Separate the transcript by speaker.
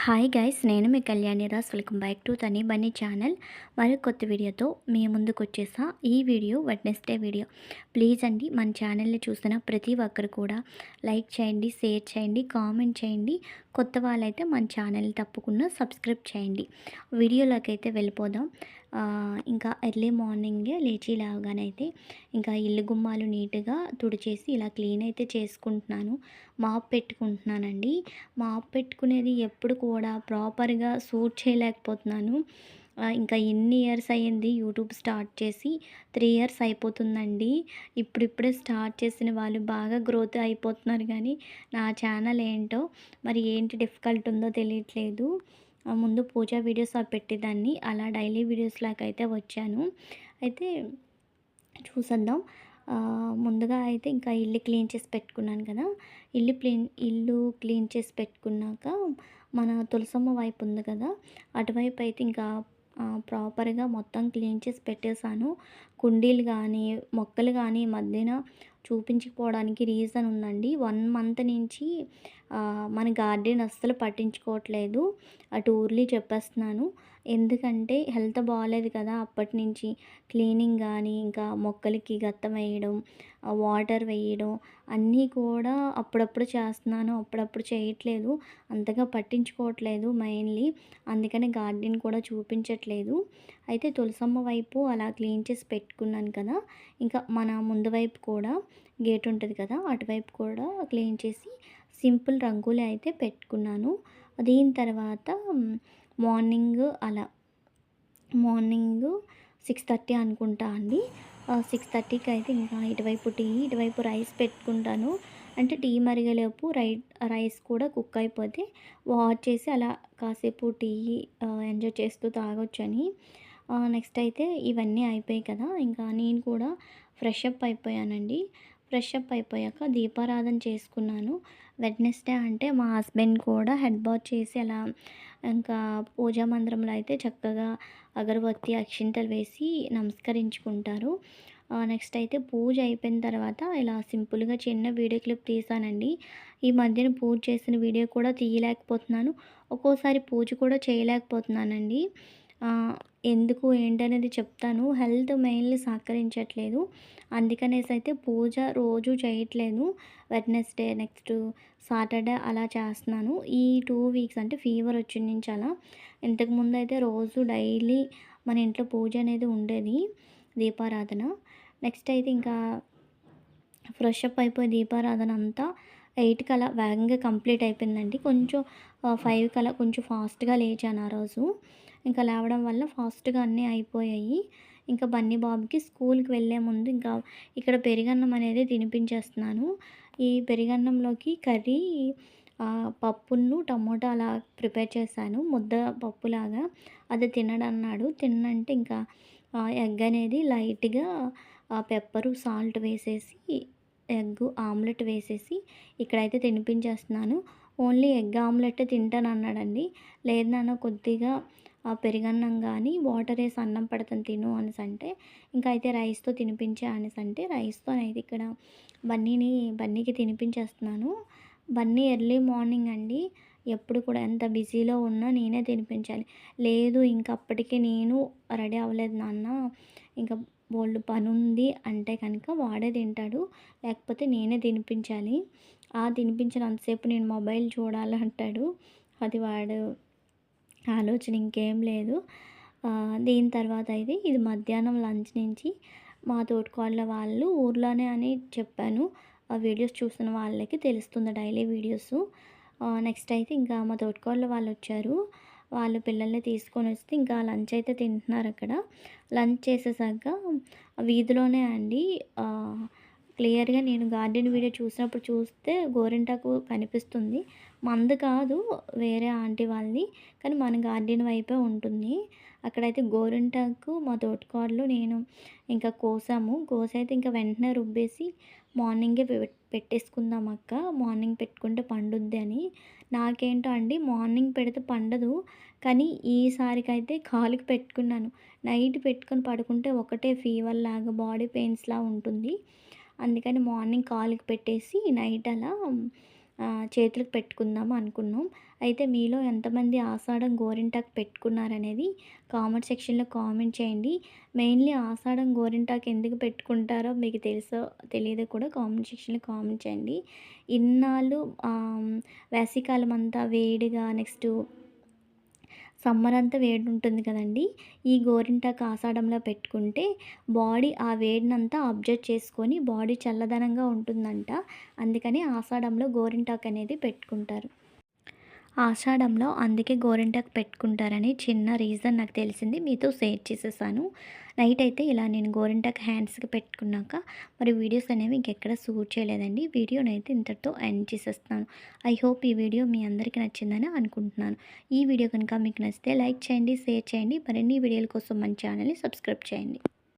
Speaker 1: Hi guys, నేను మీ Kalyani Raj. Welcome back to Tani bunny channel. మరి కొత్త వీడియోతో మీ ముందుకు వచ్చేసా. ఈ వీడియో వెడ్నెస్డే వీడియో. ప్లీజ్ అండి, మన ఛానల్ని చూస్తున్న ప్రతి ఒక్కరు కూడా లైక్ చేయండి, షేర్ చేయండి, కామెంట్ చేయండి. కొత్త వాళ్ళైతే మన ఛానల్ని తప్పకుండా సబ్స్క్రైబ్ చేయండి. వీడియోలోకి అయితే వెళ్ళిపోదాం. ఇంకా ఎర్లీ మార్నింగే లేచి లేవగానైతే ఇంకా ఇల్లు గుమ్మాలు నీట్గా తుడిచేసి ఇలా క్లీన్ అయితే చేసుకుంటున్నాను. మాప్ పెట్టుకుంటున్నానండి. మాప్ పెట్టుకునేది ఎప్పుడు కూడా ప్రాపర్గా సూట్ చేయలేకపోతున్నాను. ఇంకా ఎన్ని ఇయర్స్ అయ్యింది యూట్యూబ్ స్టార్ట్ చేసి? 3 ఇయర్స్ అయిపోతుందండి. ఇప్పుడిప్పుడే స్టార్ట్ చేసిన వాళ్ళు బాగా గ్రోత్ అయిపోతున్నారు, కానీ నా ఛానల్ ఏంటో మరి ఏంటి డిఫికల్ట్ ఉందో తెలియట్లేదు. ముందు పూజా వీడియోస్ అవి పెట్టేదాన్ని, అలా డైలీ వీడియోస్ లాగా అయితే వచ్చాను. అయితే చూసేద్దాం. ముందుగా అయితే ఇంకా ఇల్లు క్లీన్ చేసి పెట్టుకున్నాను కదా. ఇల్లు క్లీన్ చేసి పెట్టుకున్నాక మన తులసమ్మ వైపు ఉంది కదా, అటువైపు అయితే ఇంకా ప్రాపర్గా మొత్తం క్లీన్ చేసి పెట్టేశాను. కుండీలు కానీ మొక్కలు కానీ మధ్యన చూపించుకోవడానికి రీజన్ ఉందండి. 1 మంత్ నుంచి మన గార్డెన్ అస్సలు పట్టించుకోవట్లేదు. అటు ఊర్లీ చెప్పేస్తున్నాను. ఎందుకంటే హెల్త్ బాగాలేదు కదా, అప్పటి నుంచి క్లీనింగ్ కానీ ఇంకా మొక్కలకి గత్తం వేయడం, వాటర్ వేయడం అన్నీ కూడా అప్పుడప్పుడు చేస్తున్నాను, అప్పుడప్పుడు చేయట్లేదు. అంతగా పట్టించుకోవట్లేదు మెయిన్లీ. అందుకని గార్డెన్ కూడా చూపించట్లేదు. అయితే తులసమ్మ వైపు అలా క్లీన్ చేసి పెట్టుకున్నాను కదా. ఇంకా మన ముందు వైపు కూడా గేట్ ఉంటుంది కదా, అటువైపు కూడా క్లీన్ చేసి సింపుల్ రంగోలి అయితే పెట్టుకున్నాను. దీని తర్వాత మార్నింగ్ 6:30 అనుకుంటా అండి. 6:30కి అయితే ఇంకా ఇటువైపు టీ, ఇటువైపు రైస్ పెట్టుకుంటాను. అంటే టీ మరిగేలోపు రైస్ కూడా కుక్ అయిపోతే వాచ్ చేసి అలా కాసేపు టీ ఎంజాయ్ చేస్తూ తాగొచ్చని. నెక్స్ట్ అయితే ఇవన్నీ అయిపోయాయి కదా, ఇంకా నేను కూడా ఫ్రెష్ అప్ అయిపోయానండి. ఫ్రెష్ అప్ అయిపోయాక దీపారాధన చేసుకున్నాను. వెడ్నెస్డే అంటే మా హస్బెండ్ కూడా హెడ్ బాత్ చేసి అలా ఇంకా పూజా మందిరంలో అయితే చక్కగా అగరబత్తి, అక్షింతలు వేసి నమస్కరించుకుంటారు. నెక్స్ట్ అయితే పూజ అయిపోయిన తర్వాత ఇలా సింపుల్గా చిన్న వీడియో క్లిప్ తీసానండి. ఈ మధ్యన పూజ చేసిన వీడియో కూడా తీయలేకపోతున్నాను. ఒక్కోసారి పూజ కూడా చేయలేకపోతున్నానండి. ఎందుకు ఏంటనేది చెప్తాను. హెల్త్ మెయిన్లీ సహకరించట్లేదు. అందుకనేసి అయితే పూజ రోజు చేయట్లేదు. వెడ్నెస్డే, నెక్స్ట్ సాటర్డే అలా చేస్తున్నాను. ఈ 2 వీక్స్ అంటే ఫీవర్ వచ్చిన నుంచి అలా. ఇంతకుముందు అయితే రోజు డైలీ మన ఇంట్లో పూజ అనేది ఉండేది, దీపారాధన. నెక్స్ట్ అయితే ఇంకా ఫ్రెష్ అప్ అయిపోయి దీపారాధన అంతా 8కి అలా వేగంగా కంప్లీట్ అయిపోయిందండి. కొంచెం 5కి అలా కొంచెం ఫాస్ట్గా లేచాను ఆ రోజు. ఇంకా లేవడం వల్ల ఫాస్ట్గా అన్నీ అయిపోయాయి. ఇంకా బన్నీ బాబుకి స్కూల్కి వెళ్ళే ముందు ఇంకా ఇక్కడ పెరుగన్నం అనేది తినిపించేస్తున్నాను. ఈ పెరుగన్నంలోకి కర్రీ పప్పును టమోటా అలా ప్రిపేర్ చేశాను, ముద్ద పప్పులాగా. అది తినడన్నాడు. తిన్నంటే ఇంకా ఎగ్ అనేది లైట్గా పెప్పరు, సాల్ట్ వేసేసి ఎగ్ ఆమ్లెట్ వేసేసి ఇక్కడైతే తినిపించేస్తున్నాను. ఓన్లీ ఎగ్ ఆమ్లెట్ తింటానన్నాడండి. లేదు నాన్న, కొద్దిగా పెరుగన్నం కానీ వాటర్ వేసి అన్నం పెడతాను తిను అనేసి అంటే, ఇంకా అయితే రైస్తో తినిపించే అనేసి అంటే రైస్తోనైతే ఇక్కడ బన్నీకి తినిపించేస్తున్నాను. బన్నీ ఎర్లీ మార్నింగ్ అండి. ఎప్పుడు కూడా ఎంత బిజీలో ఉన్నా నేనే తినిపించాలి. లేదు ఇంక అప్పటికి నేను రెడీ అవ్వలేదు నాన్న, ఇంకా బోలెడు పనుంది అంటే కనుక వాడే తింటాడు. లేకపోతే నేనే తినిపించాలి. తినిపించినంతసేపు నేను మొబైల్ చూడాలంటాడు. అది వాడు ఆలోచన, ఇంకేం లేదు. దీని తర్వాత అయితే ఇది మధ్యాహ్నం లంచ్ నుంచి మా తోటికోడళ్ళ వాళ్ళు ఊర్లోనే అని చెప్పాను. ఆ వీడియోస్ చూస్తున్న వాళ్ళకి తెలుస్తుంది, డైలీ వీడియోస్. నెక్స్ట్ అయితే ఇంకా మా తోటికోడళ్ళ వాళ్ళు వచ్చారు. వాళ్ళు పిల్లల్ని తీసుకొని వస్తే ఇంకా లంచ్ అయితే తింటున్నారు అక్కడ. లంచ్ చేసేసాక వీధిలోనే అండి, క్లియర్గా నేను గార్డెన్ వీడియో చూసినప్పుడు చూస్తే గోరింటాకు కనిపిస్తుంది. మంది కాదు, వేరే ఆంటీ వాళ్ళది, కానీ మన గార్డెన్ వైపే ఉంటుంది. అక్కడైతే గోరింటాకు మా తోటికోడలు నేను ఇంకా కోసైతే ఇంకా వెంటనే రుబ్బేసి మార్నింగే పెట్టేసుకుందాం అక్క, మార్నింగ్ పెట్టుకుంటే పండుద్ది అని. నాకేంటో అండి మార్నింగ్ పెడితే పండదు, కానీ ఈసారికైతే కాలుకి పెట్టుకున్నాను. నైట్ పెట్టుకొని పడుకుంటే ఒకటే ఫీవర్ లాగా, బాడీ పెయిన్స్లా ఉంటుంది. అందుకని మార్నింగ్ కాలుకి పెట్టేసి నైట్ అలా చేతులకు పెట్టుకుందాము అనుకున్నాం. అయితే మీలో ఎంతమంది ఆషాఢం గోరింటాకు పెట్టుకున్నారనేది కామెంట్ సెక్షన్‌లో కామెంట్ చేయండి. మెయిన్‌లీ ఆషాఢం గోరింటాకు ఎందుకు పెట్టుకుంటారో మీకు తెలుసో తెలీదో కూడా కామెంట్ సెక్షన్‌లో కామెంట్ చేయండి. ఇన్నాళ్ళు వేసవికాలం అంతా వేడిగా నెక్స్టు సమ్మర్ అంతా వేడి ఉంటుంది కదండీ! ఈ గోరింటాకు ఆషాఢంలో పెట్టుకుంటే బాడీ ఆ వేడినంతా అబ్జర్వ్ చేసుకొని బాడీ చల్లదనంగా ఉంటుందంట. అందుకని ఆషాఢంలో గోరింటాకు అనేది పెట్టుకుంటారు. ఆషాఢంలో అందుకే గోరింటాకు పెట్టుకుంటారని చిన్న రీజన్ నాకు తెలిసింది. మీతో షేర్ చేసేసాను. నైట్ అయితే ఇలా నేను గోరింటాకు హ్యాండ్స్‌కి పెట్టుకున్నాక మరి వీడియోస్ అనేవి ఇంకెక్కడ షూట్ చేయలేదండి. వీడియోనైతే ఇంతటితో ఎండ్ చేసేస్తున్నాను. ఐ హోప్ ఈ వీడియో మీ అందరికీ నచ్చిందని అనుకుంటున్నాను. ఈ వీడియో కనుక మీకు నచ్చితే లైక్ చేయండి, షేర్ చేయండి. మరిన్ని వీడియోల కోసం మన ఛానల్‌ని సబ్స్క్రైబ్ చేయండి.